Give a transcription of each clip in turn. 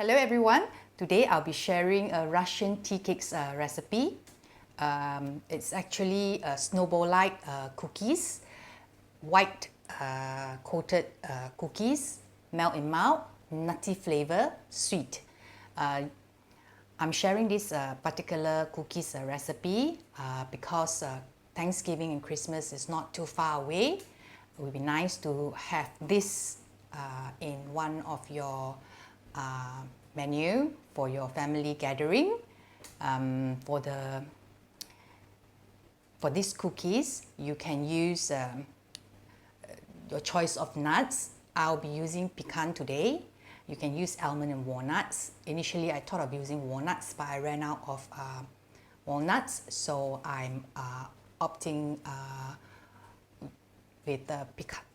Hello everyone, today I'll be sharing a Russian tea cakes recipe. It's actually snowball-like cookies, white coated cookies, melt in mouth, nutty flavor, sweet. I'm sharing this particular cookies recipe because Thanksgiving and Christmas is not too far away. It would be nice to have this in one of your menu for your family gathering. For these cookies, you can use your choice of nuts. I'll be using pecan today. You can use almond and walnuts. Initially, I thought of using walnuts, but I ran out of walnuts, so I'm opting with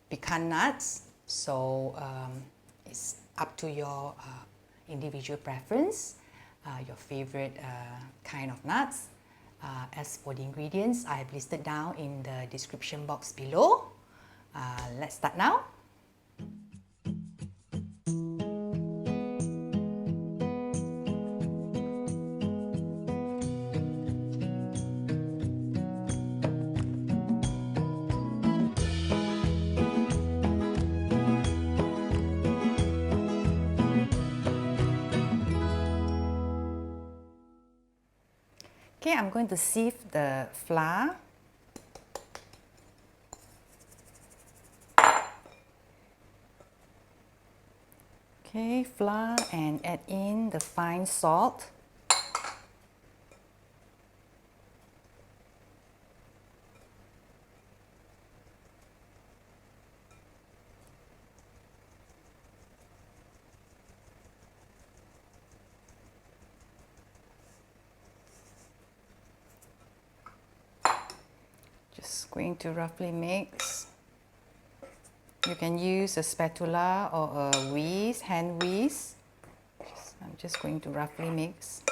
pecan nuts. So it's up to your individual preference, your favorite kind of nuts. As for the ingredients, I have listed down in the description box below. Let's start now. Okay, I'm going to sieve the flour. Okay, flour, and add in the fine salt. Just going to roughly mix. You can use a spatula or a whisk, hand whisk. I'm just going to roughly mix.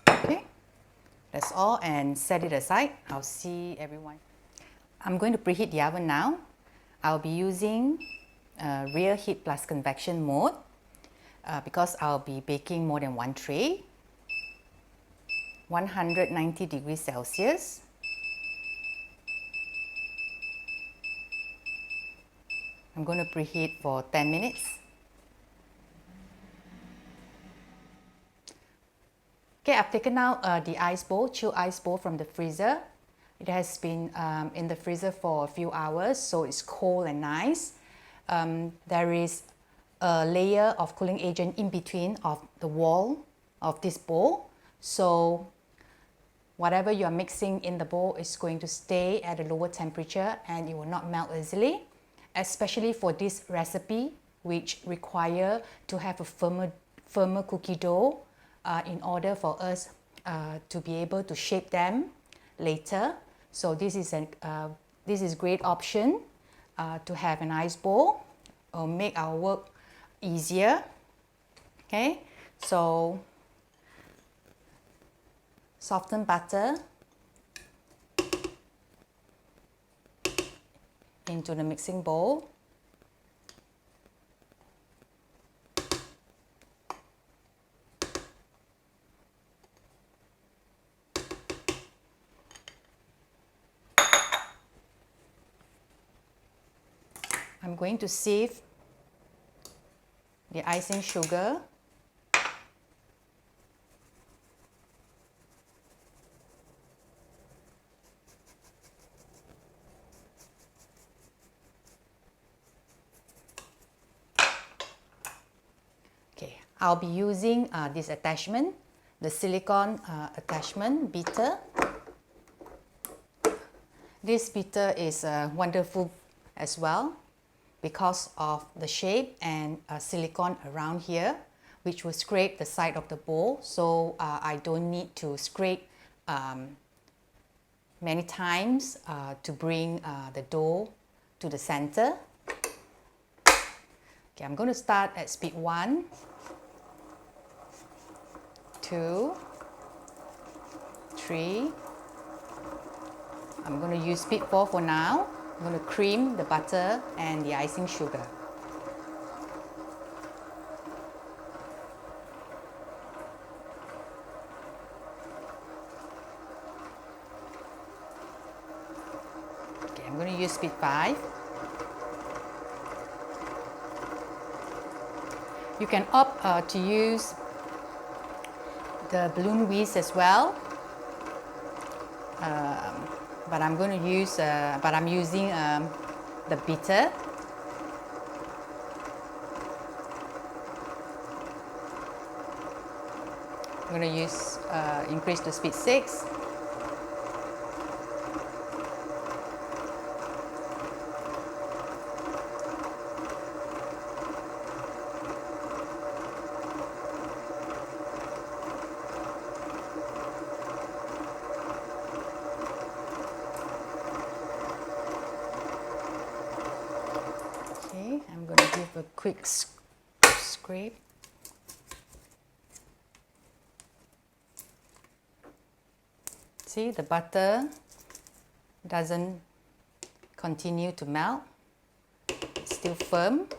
Okay, that's all, and set it aside. I'll see everyone. I'm going to preheat the oven now. I'll be using Rear Heat plus Convection mode because I'll be baking more than one tray. 190 degrees Celsius. I'm going to preheat for 10 minutes. Okay, I've taken out the ice bowl, chilled ice bowl from the freezer. It has been in the freezer for a few hours, so it's cold and nice. There is a layer of cooling agent in between of the wall of this bowl. So whatever you are mixing in the bowl is going to stay at a lower temperature and it will not melt easily. Especially for this recipe, which require to have a firmer cookie dough in order for us to be able to shape them later. So this is great option to have an ice bowl or make our work easier. Okay, so soften butter into the mixing bowl. I'm going to sieve the icing sugar. I'll be using this attachment, the silicone attachment beater. This beater is wonderful as well because of the shape and silicone around here, which will scrape the side of the bowl. So I don't need to scrape many times to bring the dough to the center. Okay, I'm going to start at speed 1. 2, 3. I'm going to use speed 4 for now. I'm going to cream the butter and the icing sugar. I'm going to use speed 5. You can opt to use the balloon whisk as well, but I'm going to use, I'm using the bitter. I'm going to use increase to speed 6. Okay, I'm going to give a quick scrape. See, the butter doesn't continue to melt, it's still firm.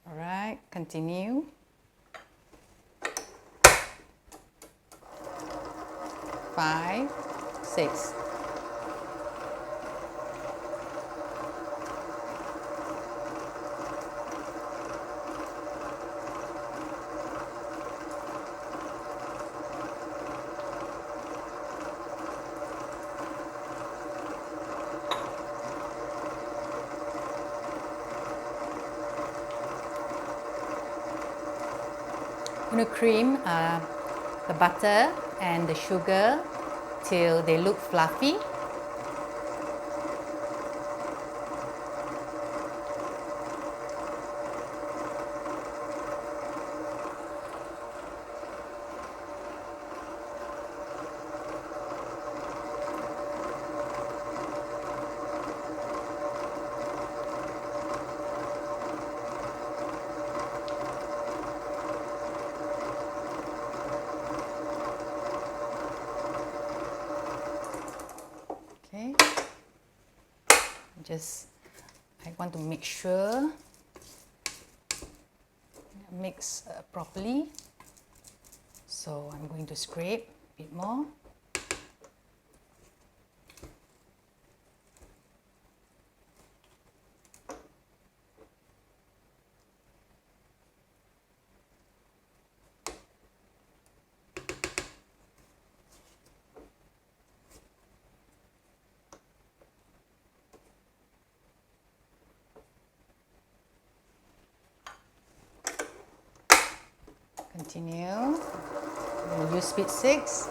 All right, continue. 5, 6. I'm going to cream the butter and the sugar till they look fluffy. Okay, I want to make sure mix properly, so I'm going to scrape a bit more. Continue. I'm going to use speed 6.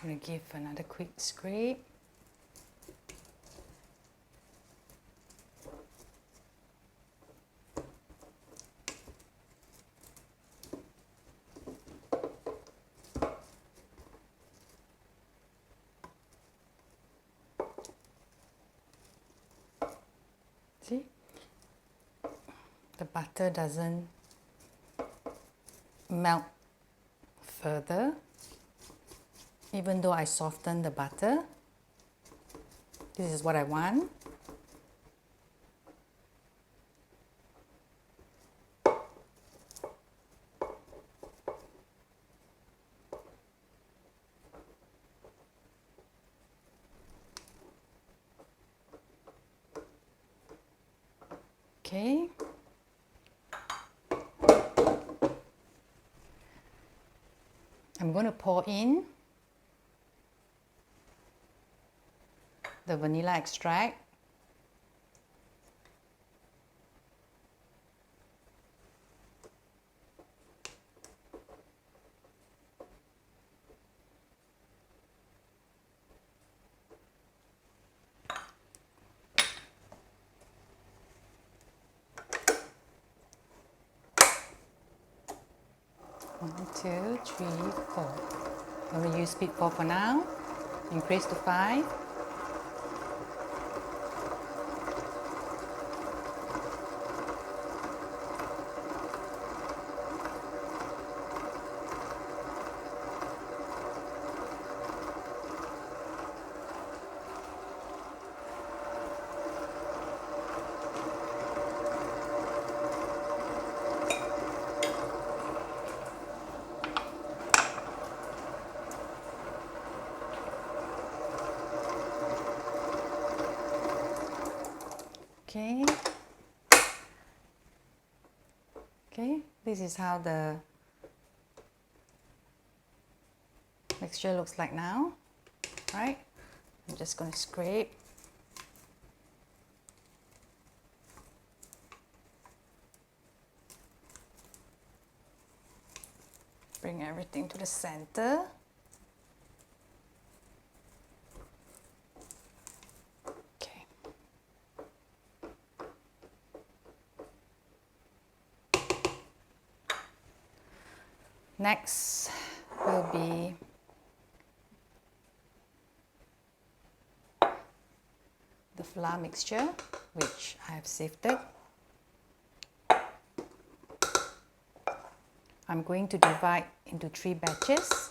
I'm going to give another quick scrape. See? The butter doesn't melt further. Even though I soften the butter, this is what I want. Okay. I'm going to pour in the vanilla extract. One, two, three, four. I'm going to use speed 4 for now. Increase to 5. Okay. Okay, this is how the mixture looks like now, right? I'm just going to scrape. Bring everything to the center. Okay. Next will be the flour mixture, which I have sifted. I'm going to divide into 3 batches.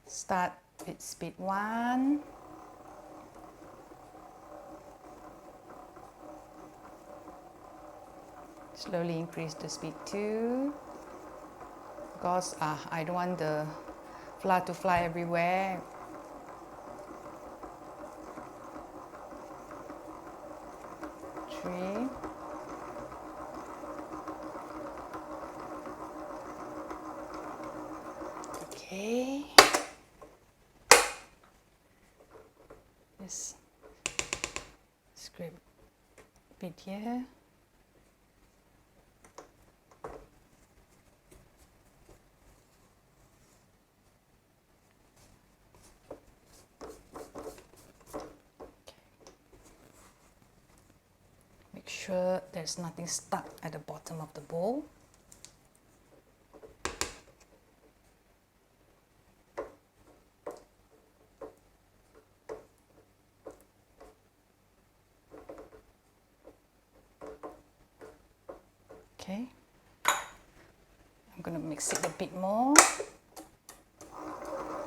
Start with speed 1. Slowly increase to speed 2. Because I don't want the flour to fly everywhere. Three. Okay. Just scrape a bit here. Make sure there's nothing stuck at the bottom of the bowl. Okay, I'm going to mix it a bit more.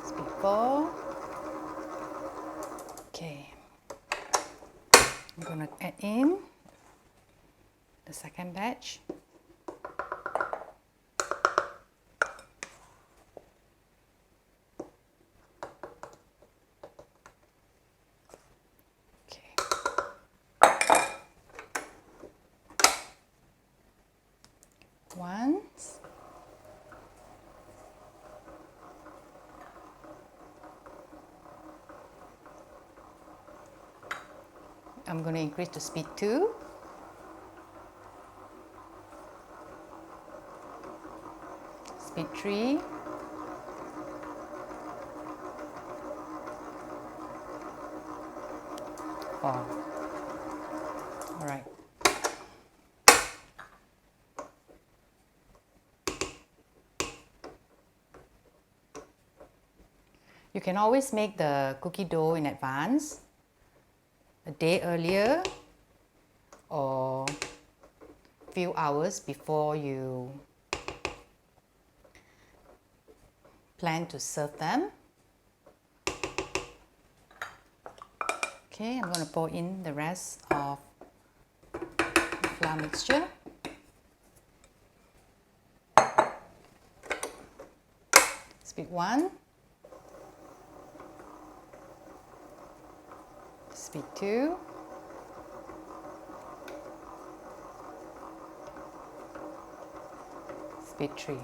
Speed 4. Okay, I'm going to add in the second batch. Once. I'm going to increase to speed 2. Speed 3. All right. You can always make the cookie dough in advance, a day earlier or a few hours before you plan to serve them. Okay, I'm going to pour in the rest of the flour mixture. Speed 1. Speed 2. Speed 3.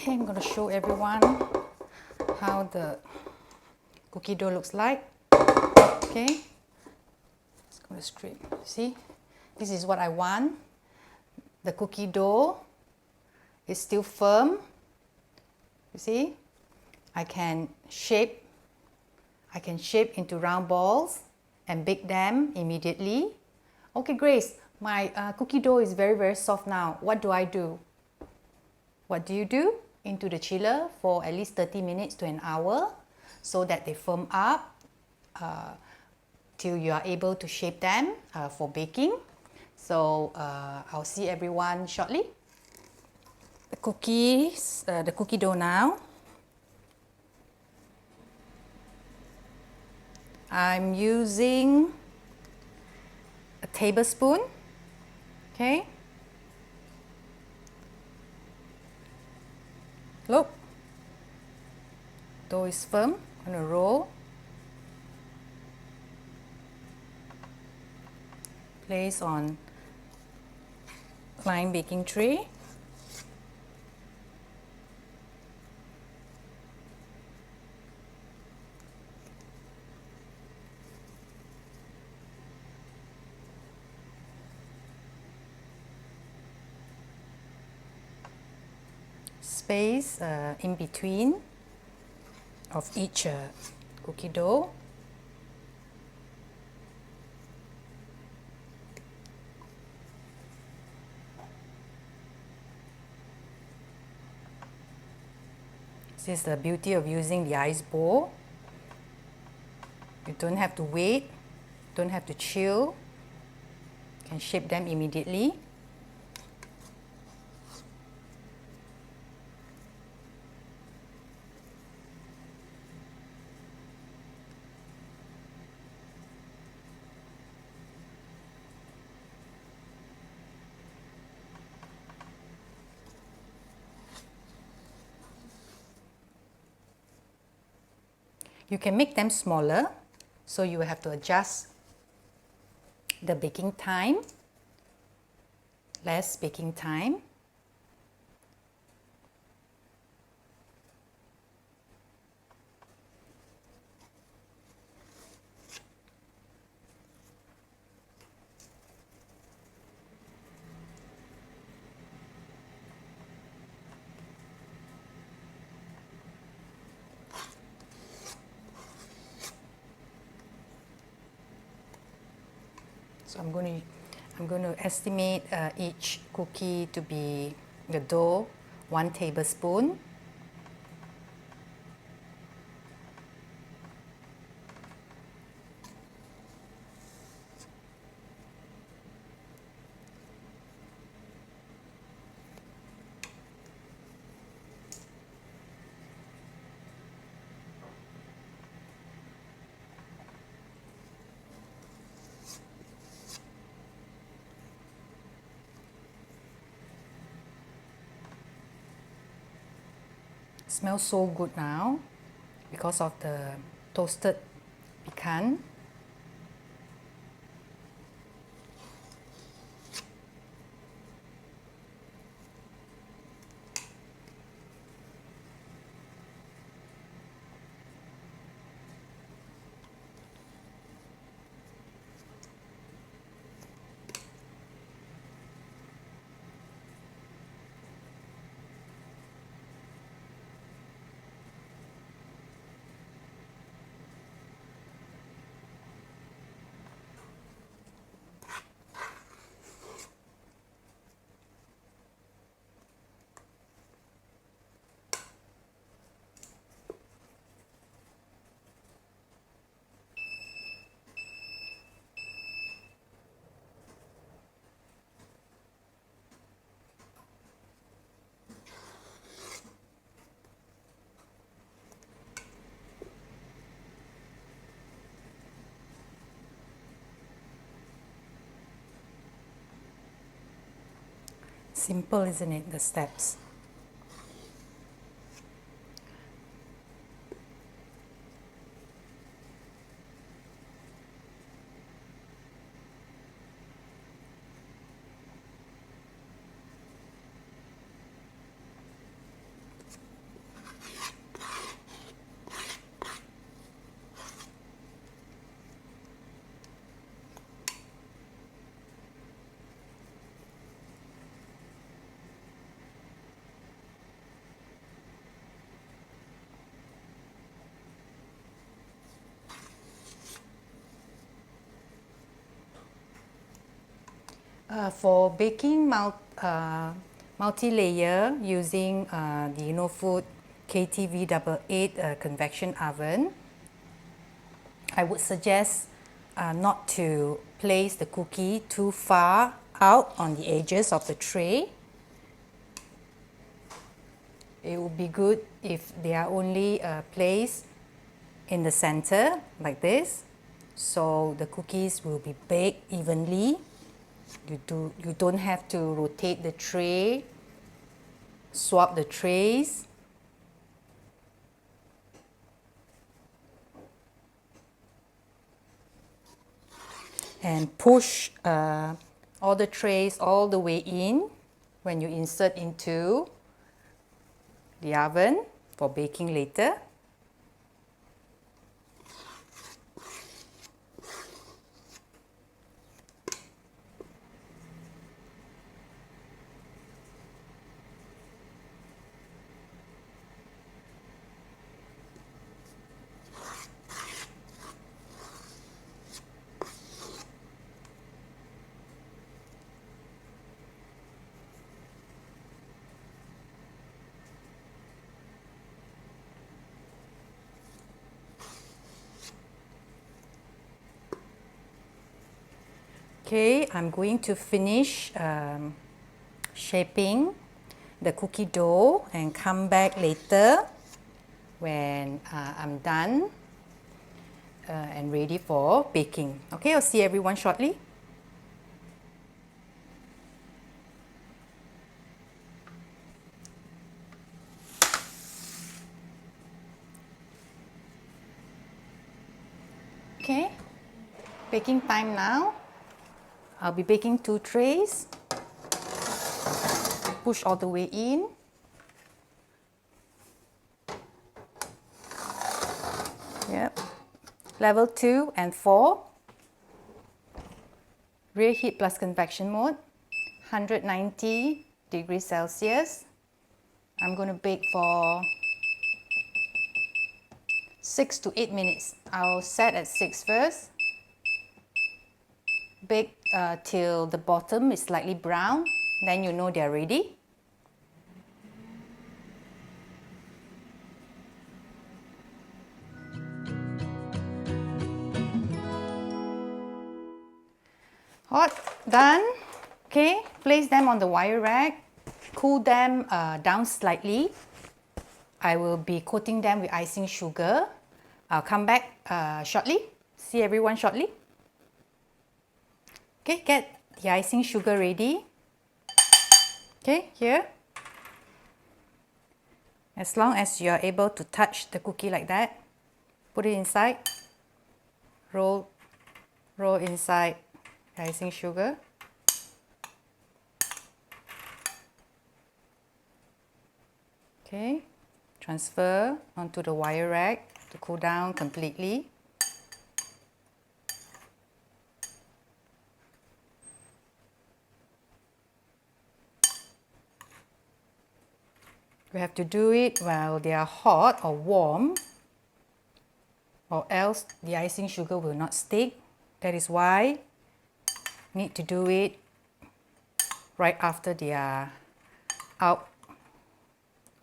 Okay, I'm going to show everyone how the cookie dough looks like. Okay, it's going to straight. See, this is what I want. The cookie dough is still firm. You see, I can shape into round balls and bake them immediately. Okay, Grace, my cookie dough is very soft now. What do I do? What do you do? Into the chiller for at least 30 minutes to an hour so that they firm up till you are able to shape them for baking. So I'll see everyone shortly. The cookie dough now. I'm using a tablespoon. Okay. Look, dough is firm. I'm going to roll. Place on lined baking tray. Space in between of each cookie dough. This is the beauty of using the ice bowl. You don't have to wait, don't have to chill. You can shape them immediately. You can make them smaller, so you will have to adjust the baking time, less baking time. So I'm going to estimate each cookie to be the dough 1 tablespoon. Smells so good now because of the toasted pecan. Simple, isn't it, the steps? For baking multi-layer using the Innofood KTV88 convection oven, I would suggest not to place the cookie too far out on the edges of the tray. It would be good if they are only placed in the center like this, so the cookies will be baked evenly. You don't have to rotate the tray, swap the trays. And push all the trays all the way in when you insert into the oven for baking later. Okay, I'm going to finish shaping the cookie dough and come back later when I'm done and ready for baking. Okay, I'll see everyone shortly. Okay, baking time now. I'll be baking 2 trays. Push all the way in. Yep. Level 2 and 4. Rear heat plus convection mode. 190 degrees Celsius. I'm going to bake for 6 to 8 minutes. I'll set at 6 first. Bake till the bottom is slightly brown, then you know they're ready. Hot, done. Okay, place them on the wire rack, cool them down slightly. I will be coating them with icing sugar. I'll come back shortly. See everyone shortly. Okay, get the icing sugar ready. Okay, here. As long as you are able to touch the cookie like that, put it inside. Roll inside the icing sugar. Okay, transfer onto the wire rack to cool down completely. You have to do it while they are hot or warm, or else the icing sugar will not stick. That is why you need to do it right after they are out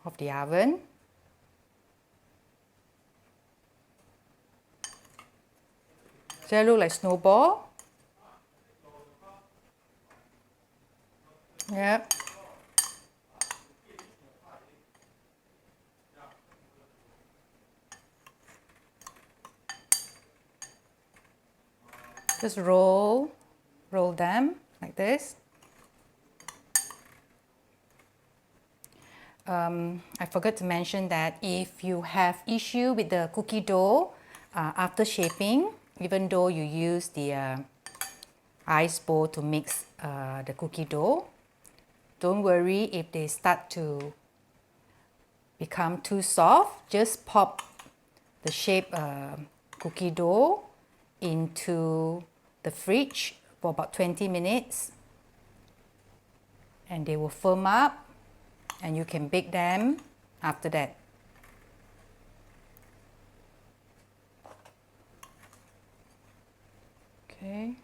of the oven. Does that look like snowball? Yep. Just roll them like this. I forgot to mention that if you have issue with the cookie dough after shaping, even though you use the ice bowl to mix the cookie dough, don't worry if they start to become too soft. Just pop the shaped cookie dough into the fridge for about 20 minutes and they will firm up and you can bake them after that. Okay.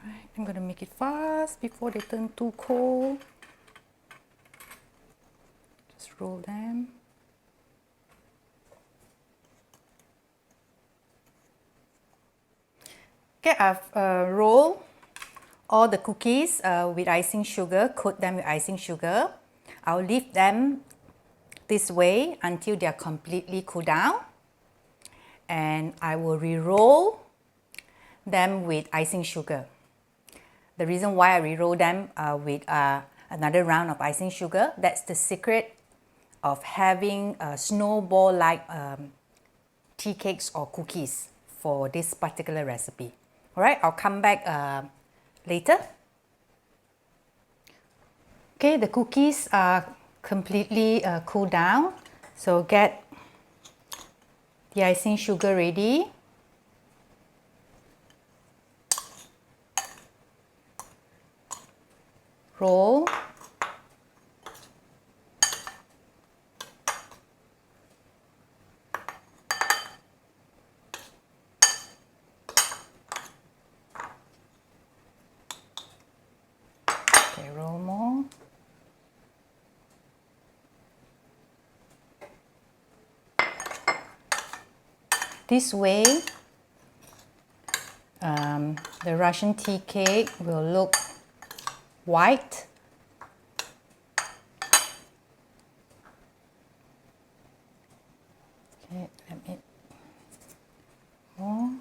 Right, I'm gonna make it fast before they turn too cold. Just roll them. Okay, I've rolled all the cookies with icing sugar, coat them with icing sugar. I'll leave them this way until they are completely cooled down. And I will re-roll them with icing sugar. The reason why I re-roll them with another round of icing sugar, that's the secret of having a snowball-like tea cakes or cookies for this particular recipe. Alright, I'll come back later. Okay, the cookies are completely cooled down. So get the icing sugar ready. Roll. Okay, roll more. This way, the Russian tea cake will look white. Okay, let me more.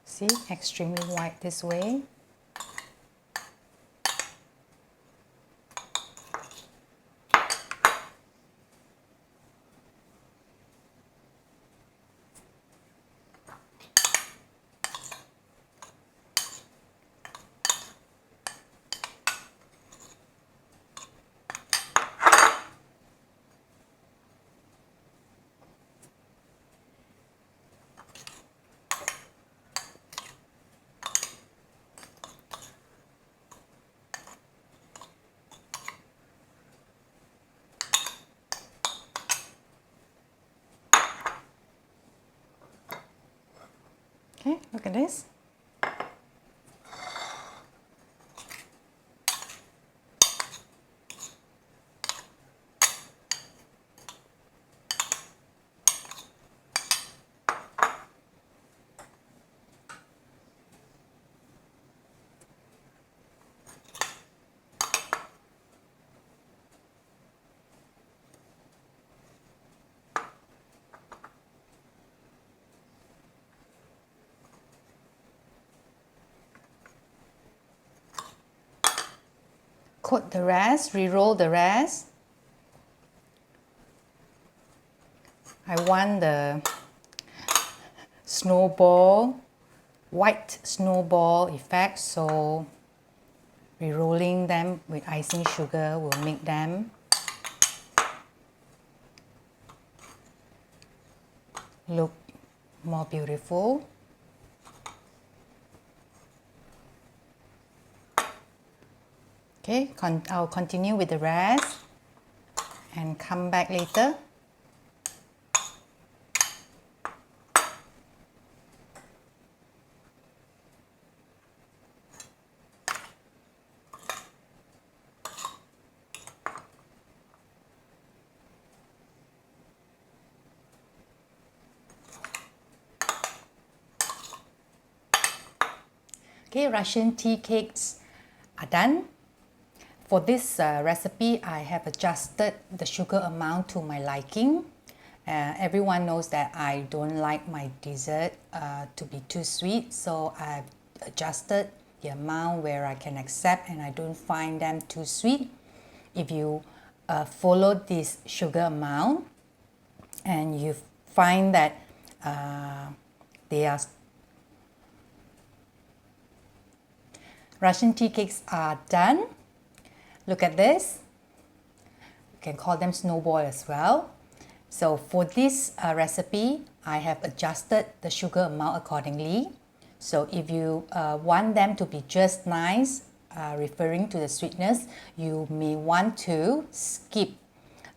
See, extremely white this way. Okay, look at this. Coat the rest, re-roll the rest. I want the snowball, white snowball effect, so re-rolling them with icing sugar will make them look more beautiful. Okay, I'll continue with the rest and come back later. Okay, Russian tea cakes are done. For this recipe, I have adjusted the sugar amount to my liking. Everyone knows that I don't like my dessert to be too sweet, so I've adjusted the amount where I can accept and I don't find them too sweet. If you follow this sugar amount and you find that they are Russian tea cakes are done. Look at this. You can call them snowball as well. So for this recipe, I have adjusted the sugar amount accordingly. So if you want them to be just nice, referring to the sweetness, you may want to skip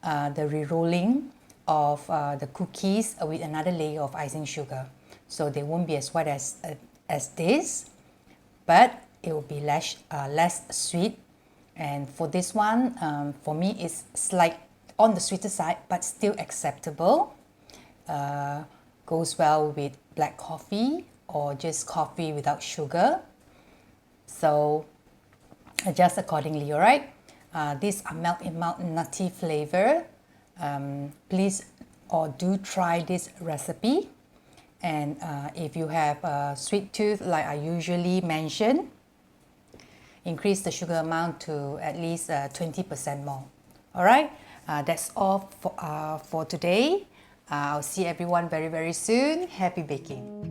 the re-rolling of the cookies with another layer of icing sugar. So they won't be as white as this, but it will be less sweet. And for this one, for me, it's slight on the sweeter side, but still acceptable. Goes well with black coffee or just coffee without sugar. So adjust accordingly, alright? These are melt in mouth nutty flavor. Please or do try this recipe. And if you have a sweet tooth like I usually mention, increase the sugar amount to at least 20% more. Alright, that's all for today. I'll see everyone very soon. Happy baking!